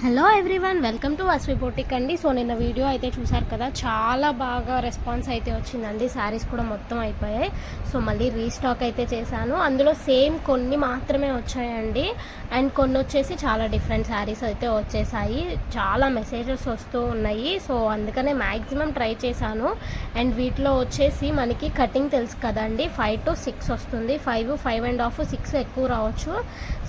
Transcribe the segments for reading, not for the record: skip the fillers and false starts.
Hello everyone, welcome to Ashwi boutique అండి. So నిన్న video అయితే చూసారు కదా, చాలా బాగా రెస్పాన్స్ అయితే వచ్చిందండి. శారీస్ కూడా మొత్తం అయిపోయాయి. సో మళ్ళీ రీస్టాక్ అయితే చేశాను. అందులో సేమ్ కొన్ని మాత్రమే వచ్చాయండి, అండ్ కొన్ని వచ్చేసి చాలా డిఫరెంట్ శారీస్ అయితే వచ్చేసాయి. చాలా మెసేజెస్ వస్తూ ఉన్నాయి. సో అందుకనే మ్యాక్సిమం ట్రై చేశాను. అండ్ వీటిలో వచ్చేసి మనకి కటింగ్ తెలుసు కదండి, 5 to 6 వస్తుంది. 5.5 6 ఎక్కువ రావచ్చు.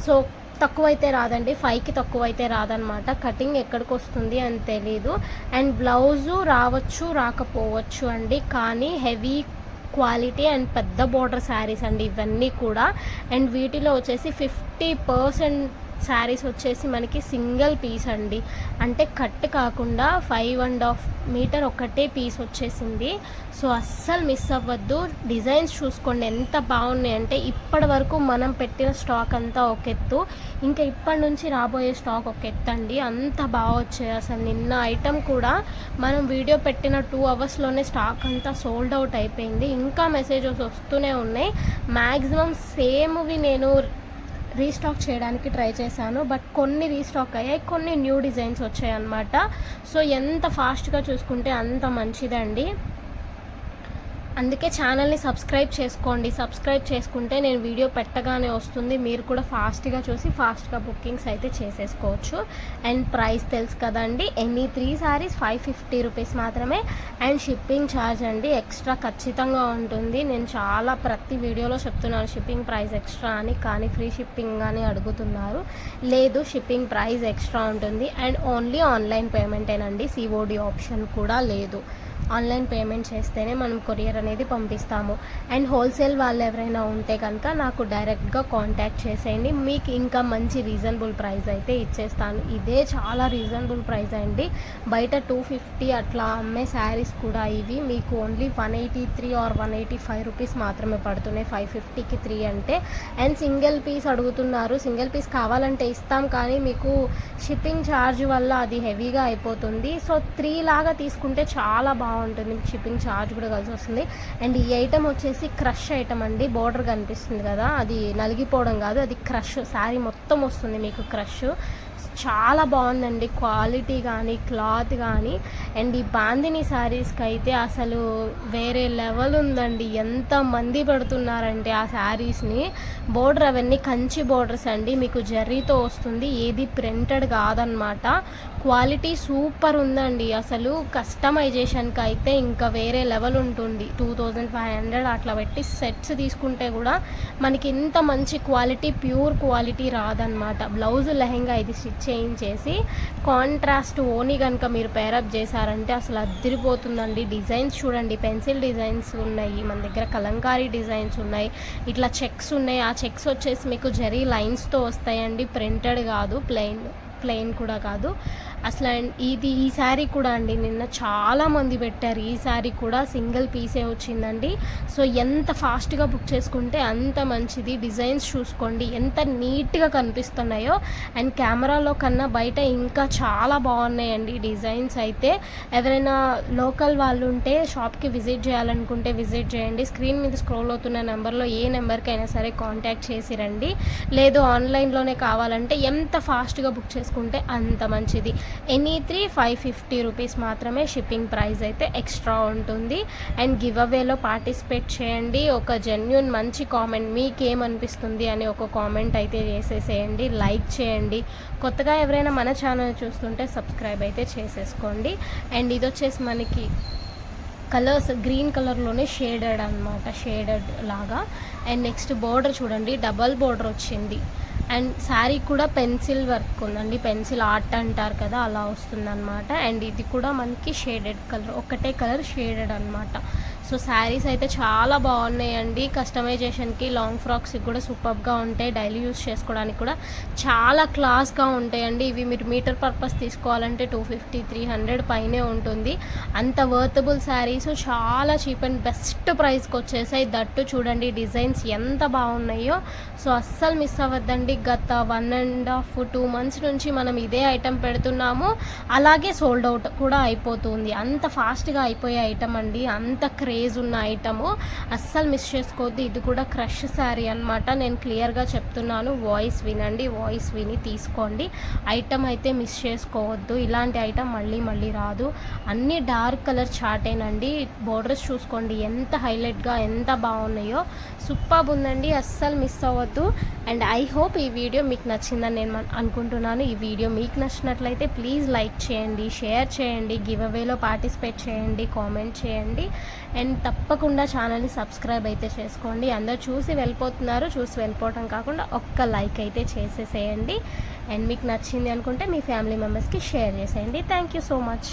సో తక్కువ అయితే రాదండి, 5కి తక్కువ అయితే రాదనమాట. కటింగ్ ఎక్కడికి వస్తుంది అని తెలీదు. అండ్ బ్లౌజు రావచ్చు రాకపోవచ్చు అండి, కానీ హెవీ క్వాలిటీ అండ్ పెద్ద బోర్డర్ శారీస్ అండి ఇవన్నీ కూడా. అండ్ వీటిలో వచ్చేసి 50% శారీస్ వచ్చేసి మనకి సింగిల్ పీస్ అండి, అంటే కట్ కాకుండా 5.5 మీటర్ ఒకటే పీస్ వచ్చేసింది. సో అస్సలు మిస్ అవ్వద్దు. డిజైన్స్ చూసుకోండి ఎంత బాగున్నాయి అంటే, ఇప్పటి వరకు మనం పెట్టిన స్టాక్ అంతా ఒక ఎత్తు, ఇంకా ఇప్పటి నుంచి రాబోయే స్టాక్ ఒక ఎత్తు అండి. అంత బాగా వచ్చాయి. అసలు నిన్న ఐటమ్ కూడా మనం వీడియో పెట్టిన 2 అవర్స్లోనే స్టాక్ అంతా సోల్డ్ అవుట్ అయిపోయింది. ఇంకా మెసేజెస్ వస్తూనే ఉన్నాయి. మ్యాక్సిమం సేమ్వి నేను రీస్టాక్ చేయడానికి ట్రై చేశాను, బట్ కొన్ని రీస్టాక్ అయ్యాయి, కొన్ని న్యూ డిజైన్స్ వచ్చాయి అన్నమాట. సో ఎంత ఫాస్ట్గా చూసుకుంటే అంత మంచిదండి. అందుకే ఛానల్ని సబ్స్క్రైబ్ చేసుకోండి. సబ్స్క్రైబ్ చేసుకుంటే నేను వీడియో పెట్టగానే వస్తుంది. మీరు కూడా ఫాస్ట్గా చూసి ఫాస్ట్గా బుకింగ్స్ అయితే చేసేసుకోవచ్చు. అండ్ ప్రైస్ తెలుసు కదండి, ఎనీ 3 శారీస్ 550 రూపీస్ మాత్రమే. అండ్ షిప్పింగ్ ఛార్జ్ అండి ఎక్స్ట్రా ఖచ్చితంగా ఉంటుంది. నేను చాలా ప్రతి వీడియోలో చెప్తున్నాను షిప్పింగ్ ప్రైస్ ఎక్స్ట్రా అని, కానీ ఫ్రీ షిప్పింగ్ అని అడుగుతున్నారు. లేదు, షిప్పింగ్ ప్రైస్ ఎక్స్ట్రా ఉంటుంది. అండ్ ఓన్లీ ఆన్లైన్ పేమెంటేనండి, సిఓడి ఆప్షన్ కూడా లేదు. ఆన్లైన్ పేమెంట్ చేస్తేనే మనం కొరియర్ అనేది పంపిస్తాము. అండ్ హోల్సేల్ వాళ్ళు ఎవరైనా ఉంటే కనుక నాకు డైరెక్ట్గా కాంటాక్ట్ చేసేయండి. మీకు ఇంకా మంచి రీజనబుల్ ప్రైస్ అయితే ఇచ్చేస్తాను. ఇదే చాలా రీజనబుల్ ప్రైస్ అండి. బయట 250 అట్లా అమ్మే శారీస్ కూడా ఇవి మీకు ఓన్లీ 183 ఆర్ 185 రూపీస్ మాత్రమే పడుతున్నాయి. 550కి 3 అంటే. అండ్ సింగిల్ పీస్ అడుగుతున్నారు. సింగిల్ పీస్ కావాలంటే ఇస్తాం, కానీ మీకు షిప్పింగ్ ఛార్జ్ వల్ల అది హెవీగా అయిపోతుంది. సో 3 లాగా తీసుకుంటే చాలా బాగుంటుంది, షిప్పింగ్ ఛార్జ్ కూడా కలిసి వస్తుంది. అండ్ ఈ ఐటమ్ వచ్చేసి క్రష్ ఐటమ్ అండి. బోర్డర్ కనిపిస్తుంది కదా, అది నలిగిపోవడం కాదు, అది క్రష్. శారీ మొత్తం వస్తుంది మీకు క్రష్. చాలా బాగుందండి క్వాలిటీ కానీ క్లాత్ కానీ. అండ్ ఈ బాందిని శారీస్కి అయితే అసలు వేరే లెవెల్ ఉందండి. ఎంతమంది పెడుతున్నారంటే ఆ శారీస్ని. బోర్డర్ అవన్నీ కంచి బోర్డర్స్ అండి, మీకు జర్రీతో వస్తుంది, ఏది ప్రింటెడ్ కాదనమాట. క్వాలిటీ సూపర్ ఉందండి. అసలు కస్టమైజేషన్కి అయితే ఇంకా వేరే లెవెల్ ఉంటుంది. 2500 అట్లా పెట్టి సెట్స్ తీసుకుంటే కూడా మనకి ఇంత మంచి క్వాలిటీ, ప్యూర్ క్వాలిటీ రాదనమాట. బ్లౌజ్ లెహెంగా ఇది స్టిచ్ చేయించేసి కాంట్రాస్ట్ ఓని కనుక మీరు పేరప్ చేశారంటే అసలు అదిరిపోతుందండి. డిజైన్స్ చూడండి, పెన్సిల్ డిజైన్స్ ఉన్నాయి మన దగ్గర, కలంకారీ డిజైన్స్ ఉన్నాయి, ఇట్లా చెక్స్ ఉన్నాయి. ఆ చెక్స్ వచ్చేసి మీకు జరీ లైన్స్తో వస్తాయండి, ప్రింటెడ్ కాదు, ప్లెయిన్ కూడా కాదు అసలు. ఈ శారీ కూడా అండి నిన్న చాలామంది పెట్టారు. ఈ శారీ కూడా సింగిల్ పీసే వచ్చిందండి. సో ఎంత ఫాస్ట్గా బుక్ చేసుకుంటే అంత మంచిది. డిజైన్స్ చూసుకోండి ఎంత నీట్గా కనిపిస్తున్నాయో. అండ్ కెమెరాలో కన్నా బయట ఇంకా చాలా బాగున్నాయండి డిజైన్స్ అయితే. ఎవరైనా లోకల్ వాళ్ళు ఉంటే షాప్కి విజిట్ చేయాలనుకుంటే విజిట్ చేయండి. స్క్రీన్ మీద స్క్రోల్ అవుతున్న నెంబర్లో ఏ నెంబర్కైనా సరే కాంటాక్ట్ చేసి రండి. లేదు ఆన్లైన్లోనే కావాలంటే ఎంత ఫాస్ట్గా బుక్ చేసుకుంటే అంత మంచిది. ఎనీ 3 550 రూపీస్ మాత్రమే. షిప్పింగ్ ప్రైస్ అయితే ఎక్స్ట్రా ఉంటుంది. అండ్ గివ్ అవేలో పార్టిసిపేట్ చేయండి. ఒక జెన్యూన్ మంచి కామెంట్, మీకేమనిపిస్తుంది అని ఒక కామెంట్ అయితే చేసేసేయండి. లైక్ చేయండి. కొత్తగా ఎవరైనా మన ఛానల్ చూస్తుంటే సబ్స్క్రైబ్ అయితే చేసేసుకోండి. అండ్ ఇది వచ్చేసి మనకి కలర్స్ గ్రీన్ కలర్లోనే షేడెడ్ అనమాట, షేడెడ్ లాగా. అండ్ నెక్స్ట్ బోర్డర్ చూడండి, డబల్ బోర్డర్ వచ్చింది. అండ్ శారీ కూడా పెన్సిల్ వర్క్ ఉందండి, పెన్సిల్ ఆర్ట్ అంటారు కదా, అలా వస్తుందన్నమాట. అండ్ ఇది కూడా మనకి షేడెడ్ కలర్, ఒకటే కలర్ షేడెడ్ అనమాట. సో శారీస్ అయితే చాలా బాగున్నాయండి. కస్టమైజేషన్కి, లాంగ్ ఫ్రాక్స్కి కూడా సూపర్గా ఉంటాయి. డైలీ యూస్ చేసుకోవడానికి కూడా చాలా క్లాస్గా ఉంటాయండి. ఇవి మీరు మీటర్ పర్పస్ తీసుకోవాలంటే 250 300 పైనే ఉంటుంది. అంత వర్తబుల్ శారీస్, చాలా చీప్ అండ్ బెస్ట్ ప్రైస్కి వచ్చేసాయి. దట్టు చూడండి డిజైన్స్ ఎంత బాగున్నాయో. సో అస్సలు మిస్ అవ్వద్దండి. గత 1.5 2 months నుంచి మనం ఇదే ఐటెం పెడుతున్నాము, అలాగే సోల్డ్ అవుట్ కూడా అయిపోతుంది. అంత ఫాస్ట్గా అయిపోయే ఐటమ్ అండి, అంత క్రేజ్ ఉన్న ఐటము, అస్సలు మిస్ చేసుకోవద్దు. ఇది కూడా క్రష్ శారీ అనమాట. నేను క్లియర్గా చెప్తున్నాను, వాయిస్ వినండి, వాయిస్ విని తీసుకోండి. ఐటమ్ అయితే మిస్ చేసుకోవద్దు. ఇలాంటి ఐటమ్ మళ్ళీ మళ్ళీ రాదు. అన్నీ డార్క్ కలర్ చార్టేనండి. బోర్డర్స్ చూసుకోండి ఎంత హైలైట్గా ఎంత బాగున్నాయో. సూపర్ ఉందండి, అస్సలు మిస్ అవ్వద్దు. అండ్ ఐ హోప్ ఈ వీడియో మీకు నచ్చిందని నేను అనుకుంటున్నాను. ఈ వీడియో మీకు నచ్చినట్లయితే ప్లీజ్ లైక్ చేయండి, షేర్ చేయండి, గివ్ అవేలో పార్టిసిపేట్ చేయండి, కామెంట్ చేయండి. అండ్ తప్పకుండా ఛానల్ని సబ్స్క్రైబ్ అయితే చేసుకోండి. అందరూ చూసి వెళ్ళిపోవటం కాకుండా ఒక్క లైక్ అయితే చేసేసేయండి. అండ్ మీకు నచ్చింది అనుకుంటే మీ ఫ్యామిలీ మెంబర్స్కి షేర్ చేసేయండి. Thank you so much.